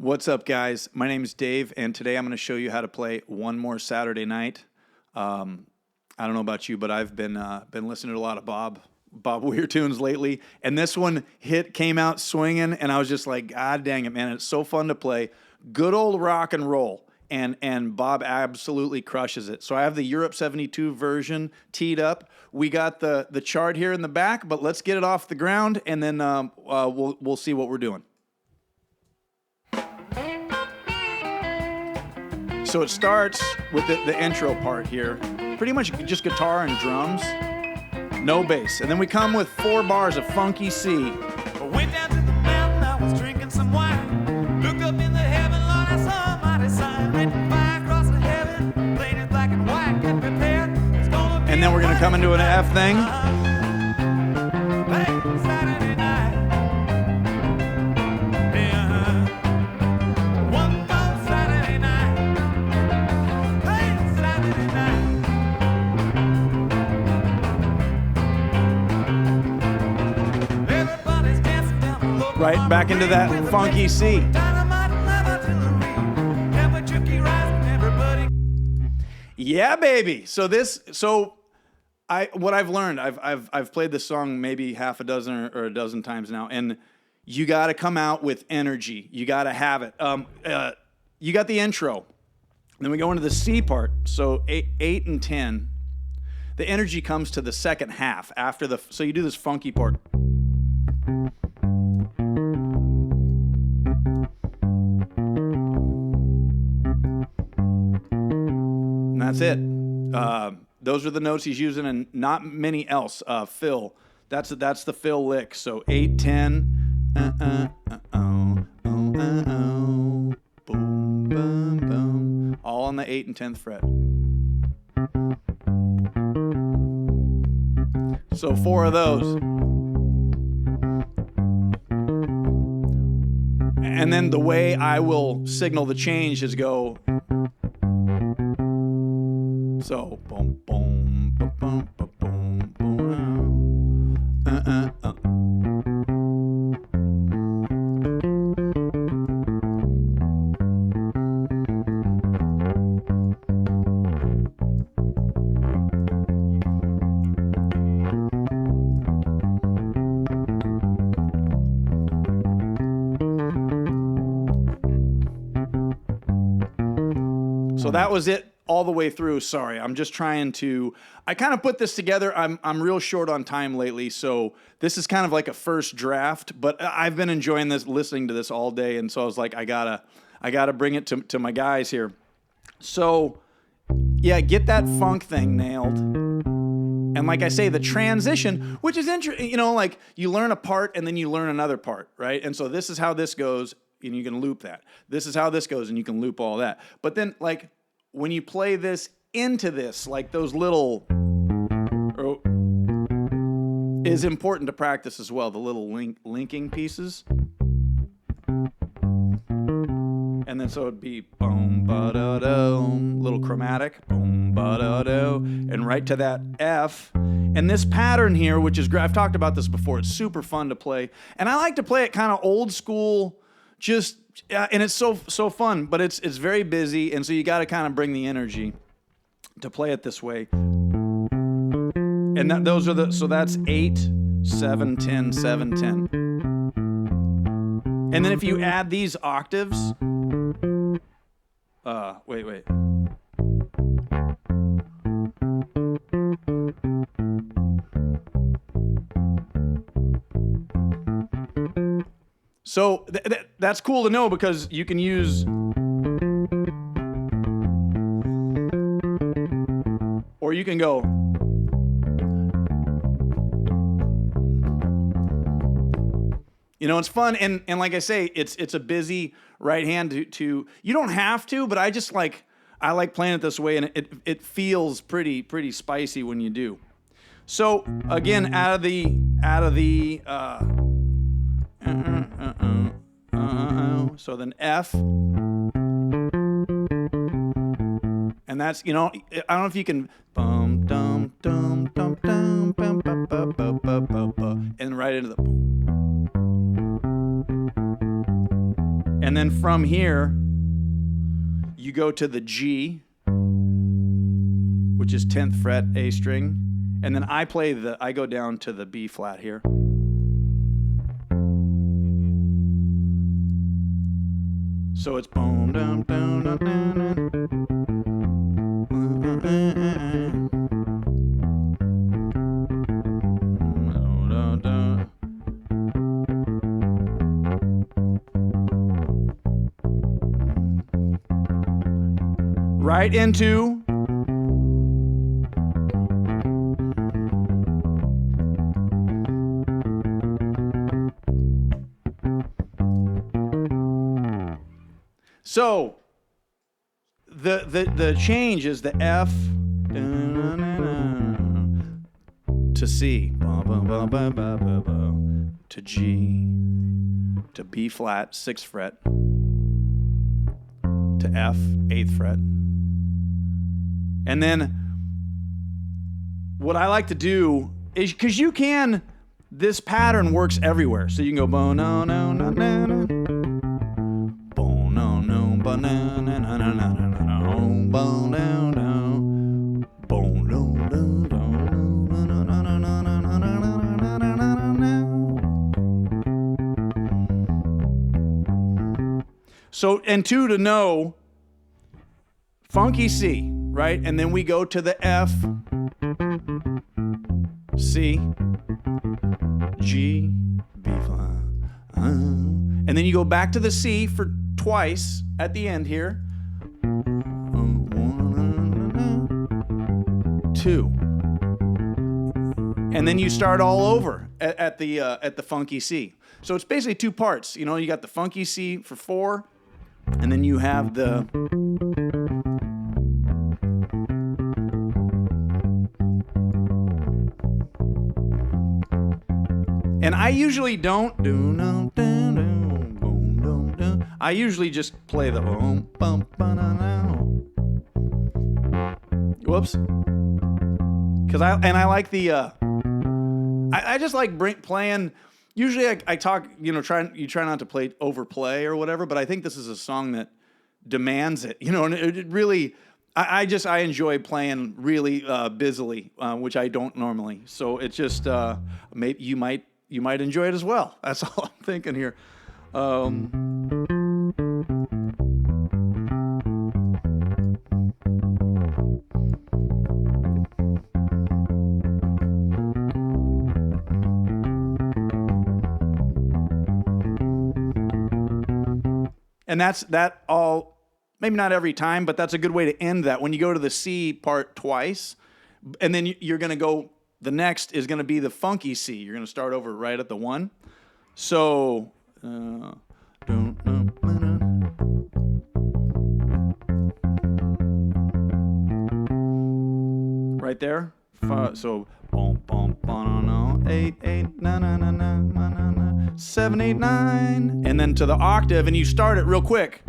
What's up, guys? My name is Dave, and today I'm going to show you how to play One More Saturday Night. I don't know about you, but I've been listening to a lot of Bob Weir tunes lately, and this one came out swinging, and I was just like, God dang it, man! It's so fun to play. Good old rock and roll, and Bob absolutely crushes it. So I have the Europe '72 version teed up. We got the chart here in the back, but let's get it off the ground, and then we'll see what we're doing. So it starts with the intro part here. Pretty much just guitar and drums, no bass. And then we come with 4 bars of funky C. I went down to the mountain, I was drinking some wine. Looked up in the heaven, Lord, I saw a mighty sign. Written fire across the heaven, painted black and white, get prepared. It's gonna be And then we're going to come into an F thing. Hey, Saturday night. One more Saturday night. Hey, Saturday night. Everybody's dancing down the local Right back into that funky C. dynamite and artillery. Temperature keep rising, everybody. Yeah, baby. What I've learned, I've played this song maybe half a dozen or a dozen times now, and you got to come out with energy. You got to have it. You got the intro, then we go into the C part. So 8 and 10, the energy comes to the second half after so you do this funky part. And that's it. Those are the notes he's using, and not many else. Fill. That's the fill lick. So 8, 10. Boom, boom, boom. All on the 8 and 10th fret. So 4 of those. And then the way I will signal the change is go. So boom, boom, boom, boom, boom, boom. So that was it all the way through. Sorry, I'm just trying to. I kind of put this together. I'm real short on time lately, so this is kind of like a first draft. But I've been enjoying this, listening to this all day, and so I was like, I gotta bring it to my guys here. So yeah, get that funk thing nailed. And like I say, the transition, which is interesting, like you learn a part and then you learn another part, right? And so this is how this goes, and you can loop that. This is how this goes, and you can loop all that. But then, like, when you play this into this, like those little, is important to practice as well, the little linking pieces. And then so it'd be boom, ba-da-do, little chromatic, boom, ba-da-do, and right to that F. And this pattern here, which is great, I've talked about this before, it's super fun to play. And I like to play it kind of old school, and it's so fun, but it's very busy, and so you got to kind of bring the energy to play it this way. And so that's 8, 7, 10, 7, 10. And then if you add these octaves, wait. So that's cool to know, because you can use, or you can go. It's fun, and like I say, it's a busy right hand to you don't have to, but I like playing it this way, and it feels pretty spicy when you do. So again, out of the so then F, and that's, I don't know if you can bum dum dum dum dum bum ba ba ba ba ba ba, and right into the. And then from here, you go to the G, which is 10th fret, A string. And then I go down to the B flat here. So it's boom, down, down, down, down, right into so the change is the F to C to G to B flat 6th fret to F 8th fret. And then what I like to do is, because this pattern works everywhere. So you can go bo no no no no no bo no no bo no no no no no no bo no no bo no no no. So and 2 to know funky C. Right? And then we go to the F, C, G, B flat. And then you go back to the C for twice at the end here. 2. And then you start all over at the funky C. So it's basically 2 parts. You know, you got the funky C for 4, and then you have the and I usually don't do no do boom boom do. I usually just play the boom bum whoops. Cause I like the I just like playing. Usually I talk, you try not to play overplay or whatever, but I think this is a song that demands it, and it really. I enjoy playing really busily, which I don't normally. So it's just maybe you might enjoy it as well. That's all I'm thinking here. And that's that all. Maybe not every time, but that's a good way to end that. When you go to the C part twice, and then you're going to go, the next is going to be the funky C. You're going to start over right at the 1. So, right there. So, 8, 8, 9, 9, 9, 7, 8, 9. And then to the octave, and you start it real quick.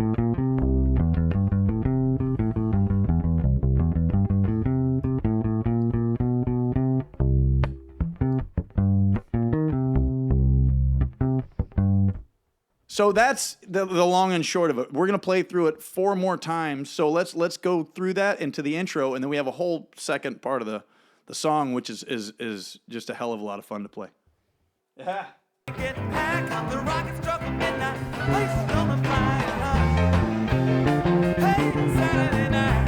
So that's the long and short of it. We're going to play through it 4 more times. So let's go through that into the intro, and then we have a whole second part of the song, which is just a hell of a lot of fun to play. Yeah. Get back on the rocket, struck a midnight. Place is gonna fly high. Hey, Saturday night.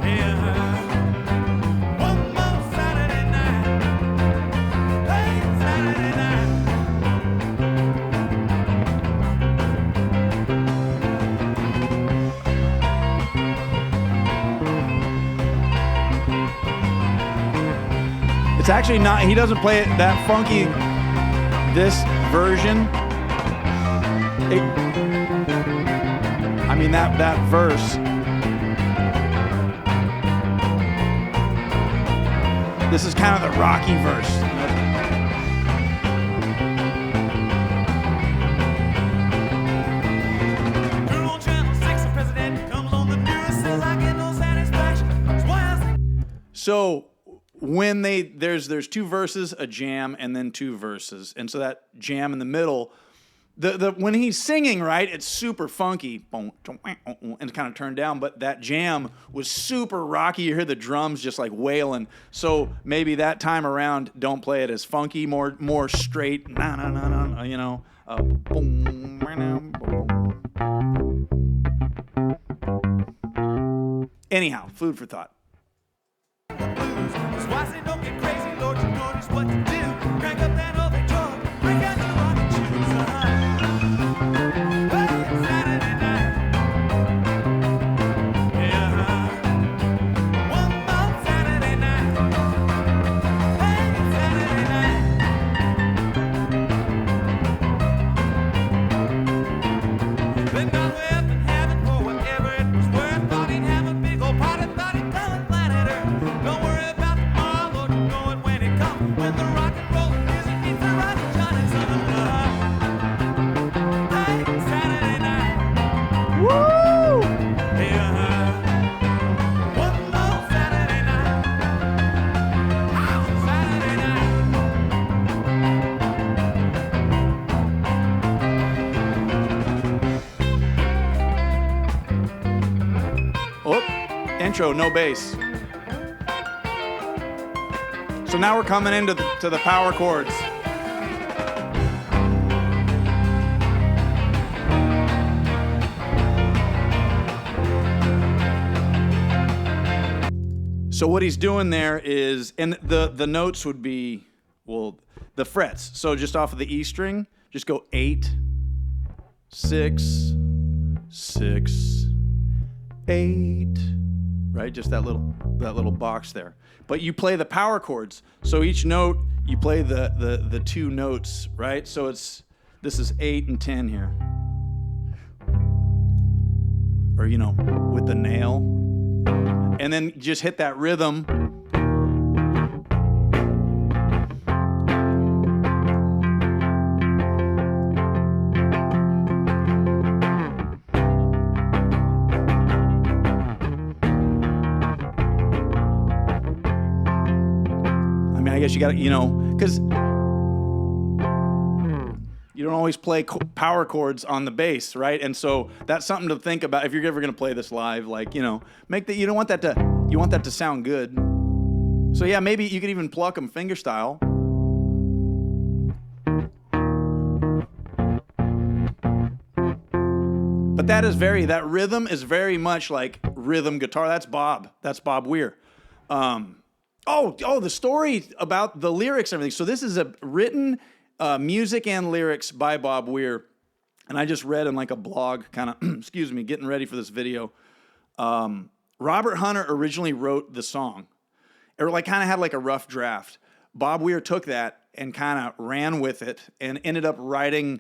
Yeah. One more Saturday night. Hey, Saturday night. It's actually not, he doesn't play it that funky, this version. That verse. This is kind of the rocky verse. Turn on channel 6, the president comes on the news, says I get no satisfaction. That's why I sing. So when there's 2 verses, a jam, and then 2 verses. And so that jam in the middle, The when he's singing, right, it's super funky and kind of turned down, but that jam was super rocky. You hear the drums just like wailing. So maybe that time around, don't play it as funky, more straight, you know. Anyhow, food for thought. That's why I say don't get crazy, Lord, you know just what to do. Crank up that old Victrola, break out your rocking shoes. Hey, it's Saturday night. Yeah, one more Saturday night. Hey, it's Saturday night. Then God way up in heaven for whatever it was worth. Thought he'd have a big old party, thought he'd come and planet Earth. Don't worry about tomorrow, Lord, you know it when it comes. When the rock and roll music meets the rock and John and Son. Hey, it's Saturday night. Woo! Yeah, one more Saturday night. Saturday night. Oh, intro, no bass. So now we're coming into the power chords. So what he's doing there is, and the notes would be, well, the frets. So just off of the E string, just go 8, 6, 6, 8, right? Just that little box there. But you play the power chords. So each note, you play the two notes, right? So this is 8 and 10 here. Or, you know, with the nail. And then just hit that rhythm. I mean, I guess you got to, you know, because you don't always play power chords on the bass, right? And so that's something to think about if you're ever going to play this live. Like, you know, you want that to sound good. So yeah, maybe you could even pluck them finger style. But that rhythm is very much like rhythm guitar. That's Bob Weir. The story about the lyrics and everything. So this is a written music and lyrics by Bob Weir. And I just read in like a blog kind of, excuse me, getting ready for this video. Robert Hunter originally wrote the song. It like kind of had like a rough draft. Bob Weir took that and kind of ran with it and ended up writing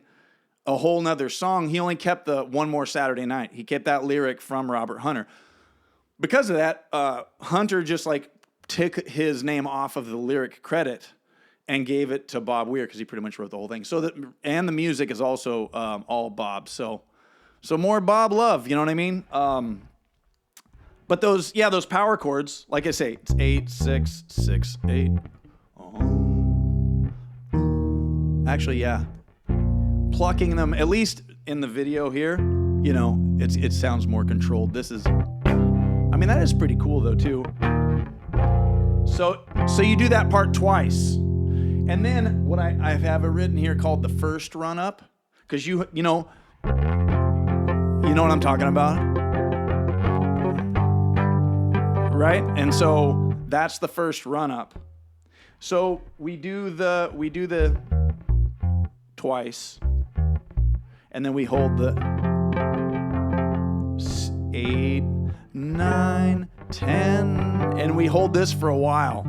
a whole nother song. He only kept the One More Saturday Night. He kept that lyric from Robert Hunter. Because of that, Hunter just like took his name off of the lyric credit and gave it to Bob Weir because he pretty much wrote the whole thing. And the music is also all Bob. So more Bob love, you know what I mean? But those power chords, like I say, it's 8, 6, 6, 8. Actually, yeah. Plucking them, at least in the video here, you know, it sounds more controlled. That is pretty cool though too. So you do that part twice. And then what I have it written here called the first run up, because you know what I'm talking about, right? And so that's the first run up. So we do the twice, and then we hold the 8, 9, 10, and we hold this for a while.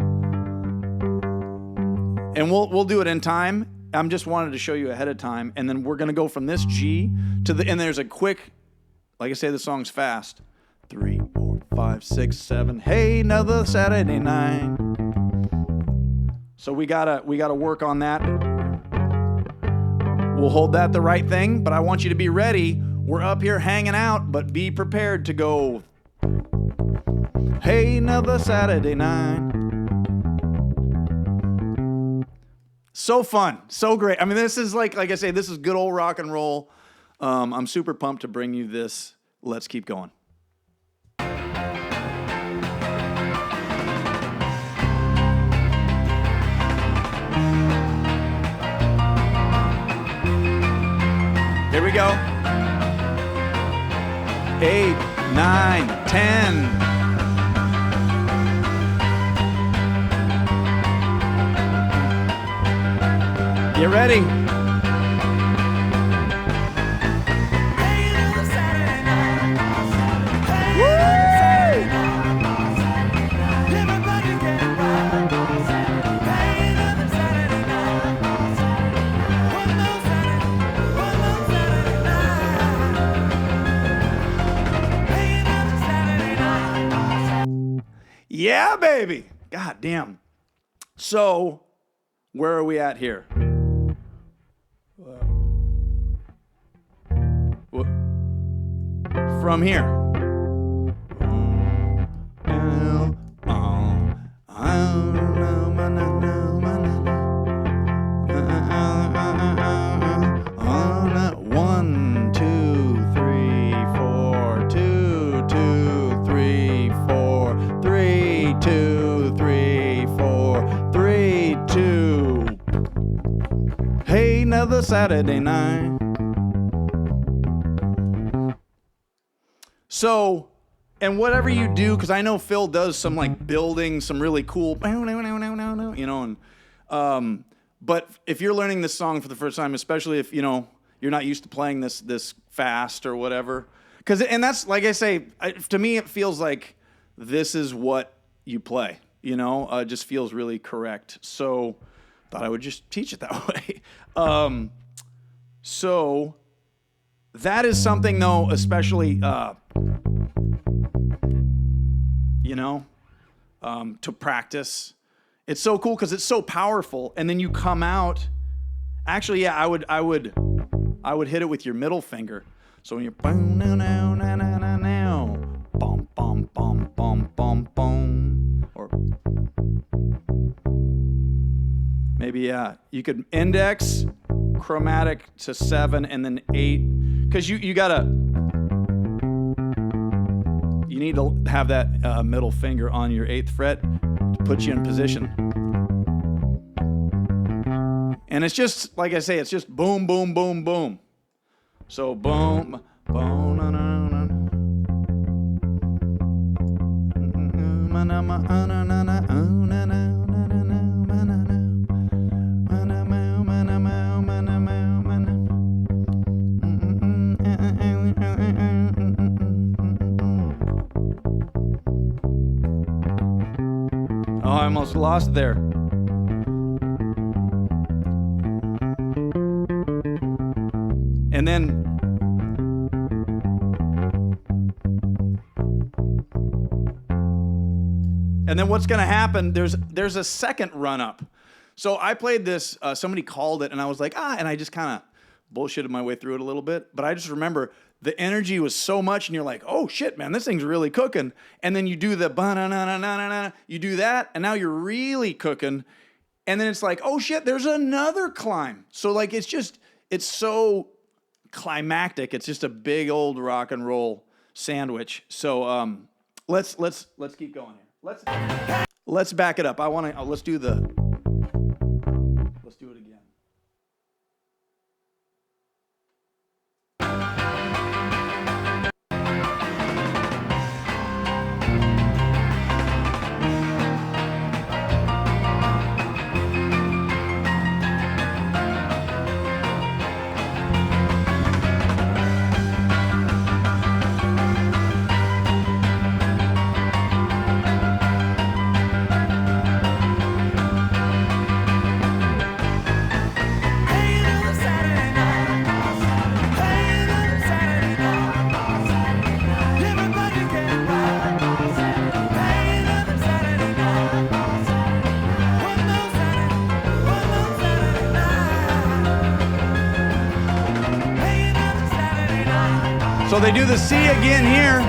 And we'll do it in time. I'm just wanted to show you ahead of time, and then we're gonna go from this G to and there's a quick, like I say, the song's fast. 3, 4, 5, 6, 7. Hey, another Saturday night. So we gotta work on that. We'll hold that the right thing, but I want you to be ready. We're up here hanging out, but be prepared to go. Hey, another Saturday night. So fun, so great. I mean, this is like I say, this is good old rock and roll. I'm super pumped to bring you this. Let's keep going. Here we go. 8, 9, 10. Get ready. Yeah, baby. God damn. So, where are we at here? From here. One, two, three, four, two, two, three, four, three, two, three, four, three, two. Hey, another Saturday night. So, and whatever you do, because I know Phil does some like building, some really cool, you know, and but if you're learning this song for the first time, especially if you're not used to playing this fast or whatever, and that's like I say, to me it feels like this is what you play, it just feels really correct. So, thought I would just teach it that way. So. That is something, though, especially, to practice. It's so cool because it's so powerful, and then you come out. Actually, yeah, I would hit it with your middle finger. So when you're boom, now, now, now, now, now, bum, bum, bum, bum, bum, bum, or maybe you could index, chromatic to 7, and then 8. Because you need to have that middle finger on your 8th fret to put you in position. And it's just, like I say, it's just boom, boom, boom, boom. So boom, boom, na, na, na, oh, I almost lost there. And then what's going to happen, there's a second run up. So I played this, somebody called it, and I was like, and I just kind of bullshitted my way through it a little bit. But I just remember the energy was so much, and you're like, oh shit, man, this thing's really cooking. And then you do the ba-na-na-na-na-na, you do that, and now you're really cooking. And then it's like, oh shit, there's another climb. So like it's so climactic. It's just a big old rock and roll sandwich. So let's keep going here. Let's back it up. Let's do it again. So they do the C again here.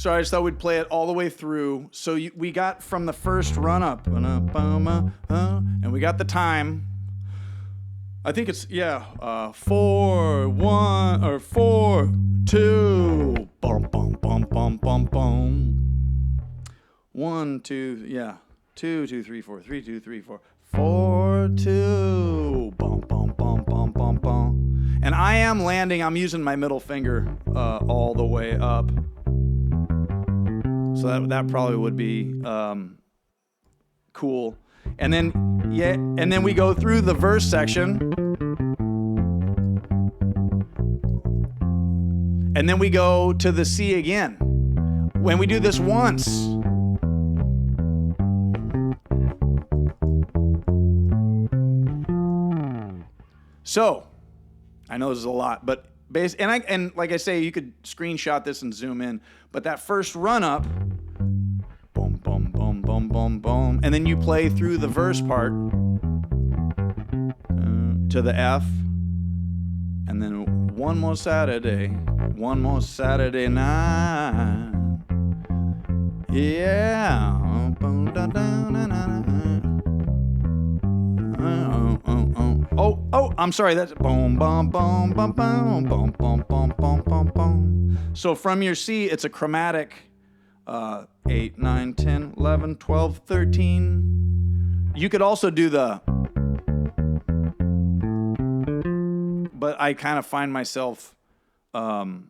So I just thought we'd play it all the way through. So we got from the first run up, and we got the time. I think it's 4 1 or 4 2. Bum bum bum bum bum bum. 1 2 2 2 3 4 3 2 3 4 4 2. Bum bum bum bum bum bum. And I am landing. I'm using my middle finger all the way up. So that probably would be cool. And then we go through the verse section. And then we go to the C again. When we do this once. So, I know this is a lot, but and like I say, you could screenshot this and zoom in, but that first run up, boom, boom, boom, boom, boom, boom, and then you play through the verse part to the F, and then one more Saturday night, yeah. Oh, I'm sorry. That's boom, boom, boom, boom, boom, boom, boom, boom, boom, boom, boom. So from your C, it's a chromatic 8, 9, 10, 11, 12, 13. You could also do but I kind of find myself when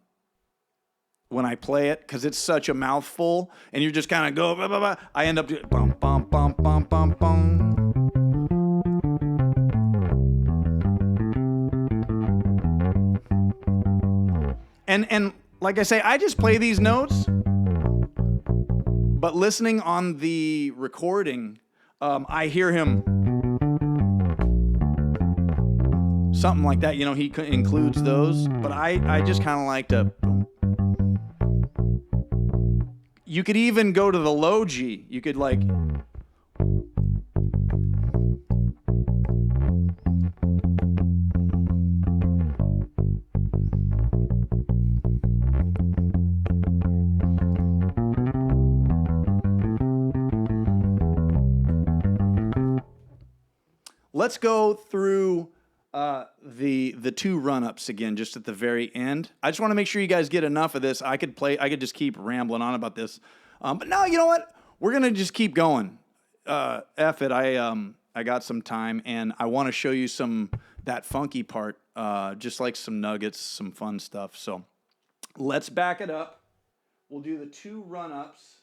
I play it, because it's such a mouthful, and you just kind of go, blah, blah, blah, I end up doing bum, bum, bum, bum, bum, bum. And like I say, I just play these notes, but listening on the recording, I hear him something like that. He includes those, but I just kind of like to. You could even go to the low G. You could like. Let's go through the two run-ups again, just at the very end. I just want to make sure you guys get enough of this. I could just keep rambling on about this, but no, you know what? We're gonna just keep going. F it. I got some time, and I want to show you that funky part, just like some nuggets, some fun stuff. So let's back it up. We'll do the two run-ups.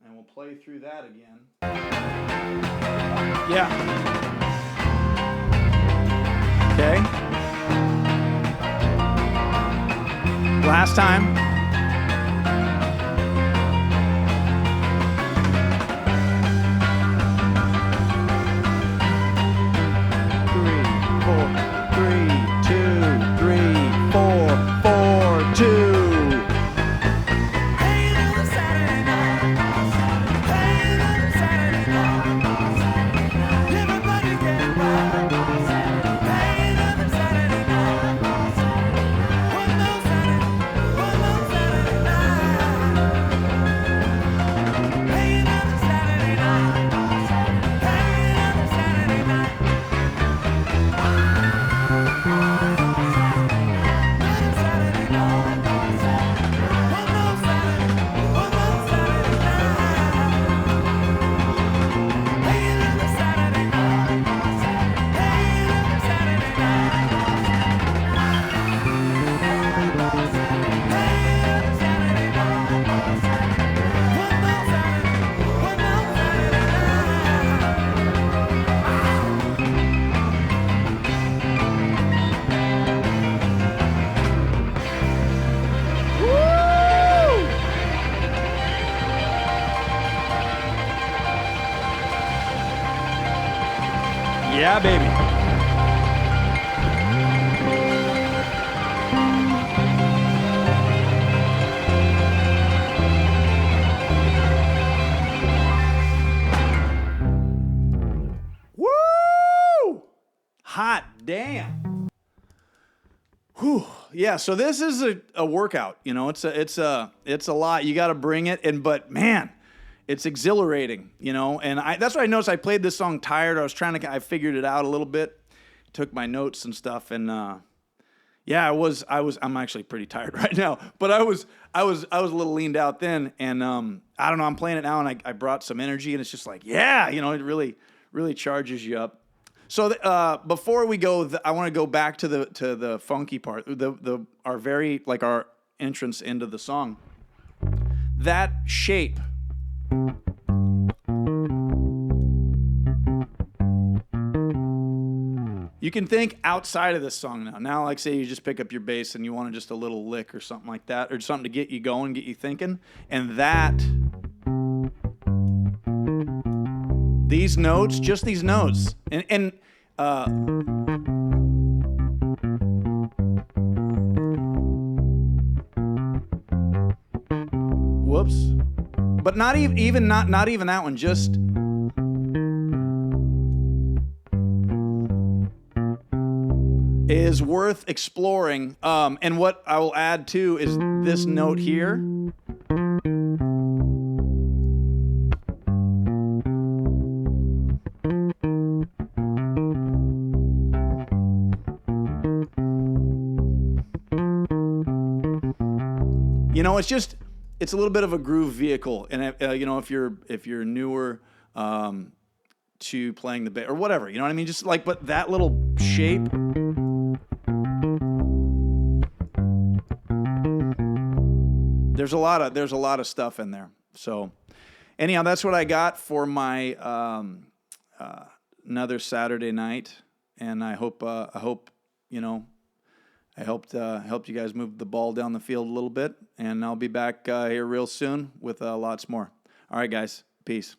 And we'll play through that again. Yeah. Okay. Last time. 3, 4, 3, 2, 3, 4, 4, 2. Yeah, baby. Woo! Hot damn. Yeah, so this is a workout. You know, it's a lot. You got to bring it, but man, it's exhilarating. You know, and that's what I noticed. I played this song tired. I figured it out a little bit, took my notes and stuff, and yeah, I'm actually pretty tired right now, but I was a little leaned out then, and I don't know. I'm playing it now, and I brought some energy, and it's just like, yeah, you know, it really charges you up. So before we go, I want to go back to the funky part, our entrance into the song. That shape. You can think outside of this song now. Now, like say you just pick up your bass and you want just a little lick or something like that, or something to get you going, get you thinking, and these notes, just these notes, and whoops, but not even that one, just is worth exploring. And what I will add too is this note here. You know, it's a little bit of a groove vehicle, and you know, if you're newer to playing the bass or whatever, you know what I mean? Just like, but that little shape. There's a lot of stuff in there. So, anyhow, that's what I got for my another Saturday night, and I hope you know. I helped you guys move the ball down the field a little bit, and I'll be back here real soon with lots more. All right, guys. Peace.